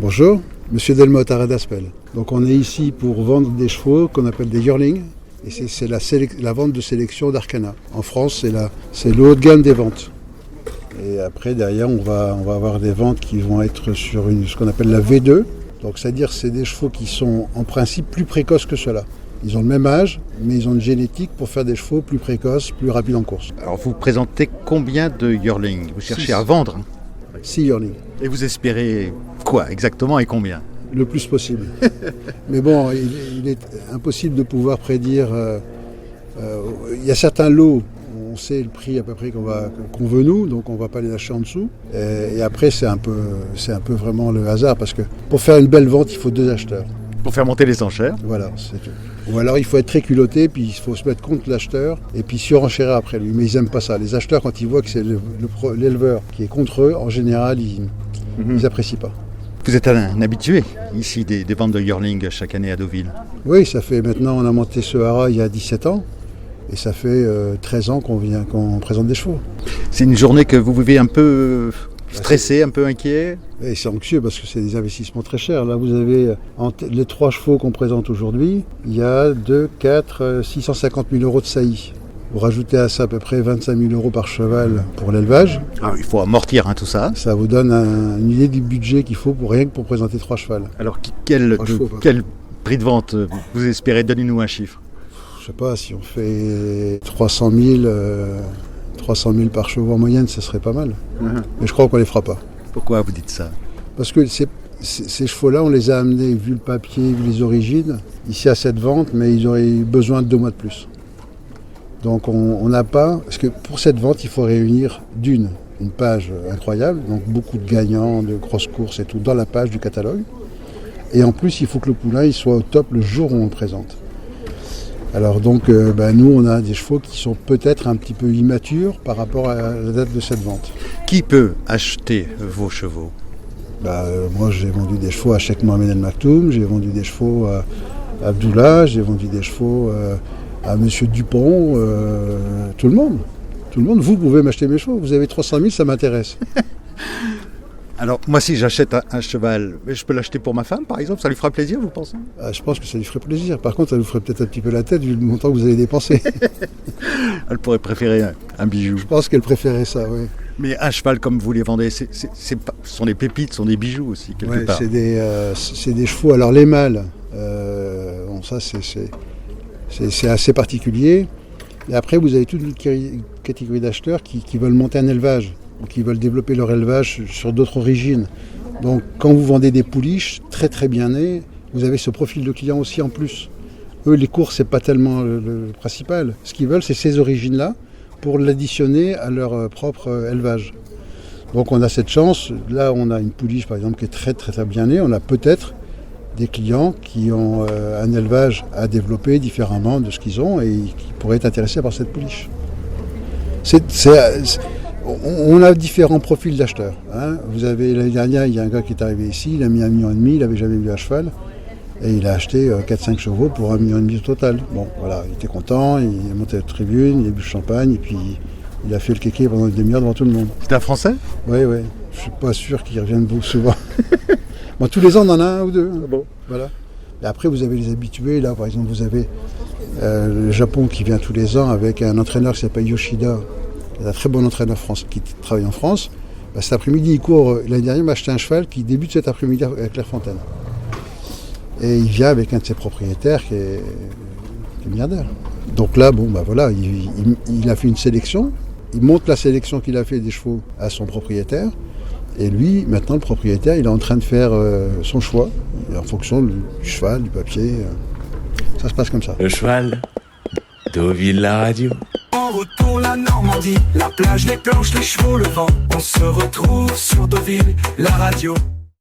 Bonjour, Monsieur Delmotte à Radaspel. Donc on est ici pour vendre des chevaux qu'on appelle des yearlings. Et c'est la vente de sélection d'Arcana. En France, c'est le haut de gamme des ventes. Et après, derrière, on va avoir des ventes qui vont être sur ce qu'on appelle la V2. Donc c'est-à-dire c'est des chevaux qui sont en principe plus précoces que ceux-là. Ils ont le même âge, mais ils ont une génétique pour faire des chevaux plus précoces, plus rapides en course. Alors vous présentez combien de yearlings? Vous cherchez à vendre? 6 yearlings. Et vous espérez quoi exactement et combien? Le plus possible. Mais bon, il est impossible de pouvoir prédire. Il y a certains lots, on sait le prix à peu près qu'on veut nous, donc on ne va pas les acheter en dessous. Et après, c'est un peu vraiment le hasard, parce que pour faire une belle vente, il faut 2 acheteurs. Pour faire monter les enchères? Voilà, c'est tout. Ou alors il faut être très culotté, puis il faut se mettre contre l'acheteur, et puis surenchérir après lui. Mais ils n'aiment pas ça. Les acheteurs, quand ils voient que c'est l'éleveur qui est contre eux, en général, ils n'apprécient pas. Vous êtes un habitué ici des ventes de yearling chaque année à Deauville? Oui, ça fait maintenant, on a monté ce haras il y a 17 ans, et ça fait 13 ans qu'on présente des chevaux. C'est une journée que vous vivez un peu stressé, un peu inquiet? Et c'est anxieux parce que c'est des investissements très chers. Là, vous avez les 3 chevaux qu'on présente aujourd'hui, il y a 650 000 euros de saillie. Vous rajoutez à ça à peu près 25 000 euros par cheval pour l'élevage. Ah, il faut amortir tout ça. Ça vous donne une idée du budget qu'il faut rien que pour présenter 3 chevals. Alors quel prix de vente vous espérez? Donnez-nous un chiffre. Je sais pas, si on fait 300 000 par chevaux en moyenne, ça serait pas mal. Mais je crois qu'on les fera pas. Pourquoi vous dites ça? Parce que ces chevaux-là, on les a amenés, vu le papier, vu les origines, ici à cette vente, mais ils auraient eu besoin de 2 mois de plus. Donc on n'a pas, parce que pour cette vente, il faut réunir une page incroyable, donc beaucoup de gagnants, de grosses courses et tout dans la page du catalogue. Et en plus, il faut que le poulain il soit au top le jour où on le présente. Alors donc, nous, on a des chevaux qui sont peut-être un petit peu immatures par rapport à la date de cette vente. Qui peut acheter vos chevaux? Moi, j'ai vendu des chevaux à Cheikh Mohamed El Maktoum, j'ai vendu des chevaux à Abdullah, j'ai vendu des chevaux à Monsieur Dupont, tout le monde. Tout le monde, vous pouvez m'acheter mes chevaux. Vous avez 300 000, ça m'intéresse. Alors, moi, si j'achète un cheval, je peux l'acheter pour ma femme, par exemple? Ça lui fera plaisir, vous pensez? Je pense que ça lui ferait plaisir. Par contre, ça vous ferait peut-être un petit peu la tête, vu le montant que vous avez dépensé. Elle pourrait préférer un bijou. Je pense qu'elle préférait ça, oui. Mais un cheval comme vous les vendez, ce sont des pépites, ce sont des bijoux aussi, quelque part. C'est des chevaux. Alors, les mâles, ça, c'est assez particulier. Et après, vous avez toute une catégorie d'acheteurs qui veulent monter un élevage, ou qui veulent développer leur élevage sur d'autres origines. Donc, quand vous vendez des pouliches très très bien nées, vous avez ce profil de client aussi en plus. Eux, les courses, c'est pas tellement le principal. Ce qu'ils veulent, c'est ces origines-là pour l'additionner à leur propre élevage. Donc, on a cette chance. Là, on a une pouliche, par exemple, qui est très très très bien née. On a peut-être des clients qui ont un élevage à développer différemment de ce qu'ils ont et qui pourraient être intéressés par cette pouliche. On a différents profils d'acheteurs. Vous avez l'année dernière, il y a un gars qui est arrivé ici, il a mis 1,5 million, il n'avait jamais vu un cheval, et il a acheté 4-5 chevaux pour 1,5 million au total. Bon, voilà, il était content, il est monté à la tribune, il a bu le champagne, et puis il a fait le kéké pendant une demi-heure devant tout le monde. C'est un Français? Oui. Je ne suis pas sûr qu'il revienne beaucoup souvent. Bon, tous les ans, on en a un ou 2. Bon. Voilà. Et après, vous avez les habitués. Là, par exemple, vous avez le Japon qui vient tous les ans avec un entraîneur qui s'appelle Yoshida, qui est un très bon entraîneur français qui travaille en France. Cet après-midi, il court. L'année dernière, il m'a acheté un cheval qui débute cet après-midi à Clairefontaine. Et il vient avec un de ses propriétaires qui est milliardaire. Donc là, voilà, il a fait une sélection. Il montre la sélection qu'il a fait des chevaux à son propriétaire. Et lui, maintenant, le propriétaire, il est en train de faire son choix en fonction du cheval, du papier. Ça se passe comme ça. Le cheval, Deauville, la radio. On retourne la Normandie, la plage, les planches, les chevaux, le vent. On se retrouve sur Deauville, la radio.